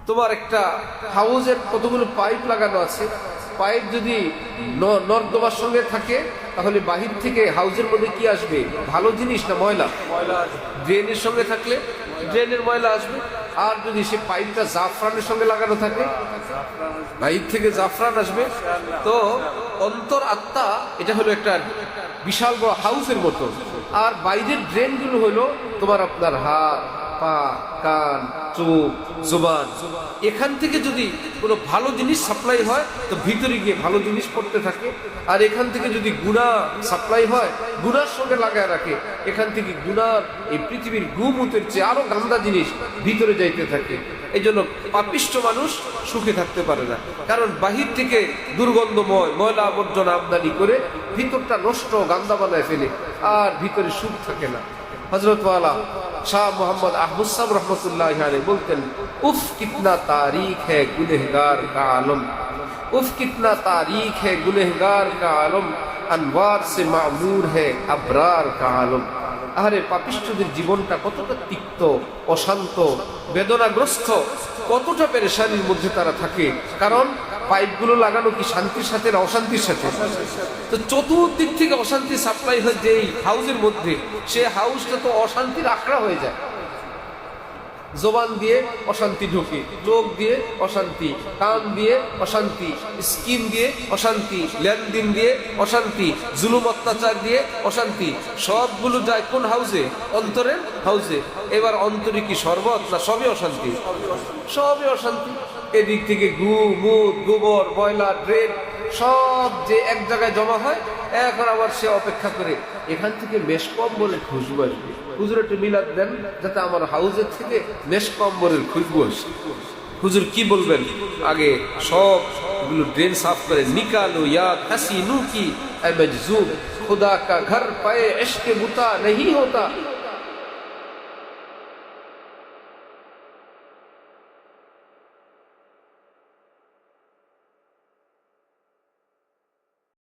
তোমার একটা হাউজের কতগুলো পাইপ লাগানো আছে, পাইপ যদি নর্দমার সঙ্গে থাকে তাহলে বাহির থেকে হাউজের মধ্যে কি আসবে? ভালো জিনিস না ময়লা? ড্রেনের সঙ্গে থাকলে ড্রেনের ময়লা আসবে। আর যদি সে পাইপটা জাফরানের সঙ্গে লাগানো থাকে, বাহির থেকে জাফরান আসবে। তো অন্তর আত্মা এটা হলো একটা বিশাল বড় হাউসের মতো। আর বাইরের ড্রেনগুলো হলো তোমার আপনার হাত, পা, কান, চোখ, জবান। এখান থেকে যদি কোনো ভালো জিনিস সাপ্লাই হয় তো ভিতরে গিয়ে ভালো জিনিস পড়তে থাকে। আর এখান থেকে যদি গুনাহ সাপ্লাই হয়, গুনার সঙ্গে লাগায় রাখে, এখান থেকে গুনার এই পৃথিবীর গুমুতের চেয়ে আরো গান্দা জিনিস ভিতরে যাইতে থাকে। এই জন্য পাপিষ্ঠ মানুষ সুখে থাকতে পারে না, কারণ বাহির থেকে দুর্গন্ধময় ময়লা আবর্জনা আমদানি করে ভিতরটা নষ্ট গান্দা বানায় ফেলে, আর ভিতরে সুখ থাকে না। হযরত ওয়ালা শাহ মোহাম্মদ আহমদ সাহেব রহমতুল্লাহ আলাইহি বলতেন, উফ কিतना तारीख है गुनहगार का आलम, उफ कितना तारीख है गुनहगार का आलम, अनवार से मामूर है अबरार का आलम। আরে পাপিষ্ঠদের জীবনটা কতটা তিক্ত, অশান্ত, বেদনাগ্রস্ত, কতটা পেরেশানির মধ্যে তারা থাকে। কারণ পাইপগুলো লাগানো কি শান্তির সাথে না অশান্তির সাথে? তো চতুর্দিক থেকে অশান্তি সাপ্লাই হয় যেই হাউসের মধ্যে, সে হাউসটা তো অশান্তির আখড়া হয়ে যায়। জবান দিয়ে অশান্তি ঢোকে, চোখ দিয়ে অশান্তি, কান দিয়ে অশান্তি, স্কিন দিয়ে অশান্তি, লেনদেন দিয়ে অশান্তি, জুলুম অত্যাচার দিয়ে অশান্তি, সবগুলো যায় কোন হাউসে? অন্তরের হাউসে। এবার অন্তরে কি শরবত না সবই অশান্তি? সবই অশান্তি। এদিক থেকে গু, মুত, গোবর, ময়লা, ড্রেন সব যে এক জায়গায় জমা হয়। এখন আবার সে অপেক্ষা করে এখান থেকে মেশকম্বরের খুশবু আসবে, হুজুর একটু মিলাদ দেন যাতে আমার হাউজের থেকে মেশকম্বরের খুশবু আসে। হুজুর কি বলবেন? আগে সবগুলো ড্রেন সাফ করে নিকালো ইয়াদ হাসিনু কি মজজুব, खुदा का घर पाए इश्क बुता नहीं होता,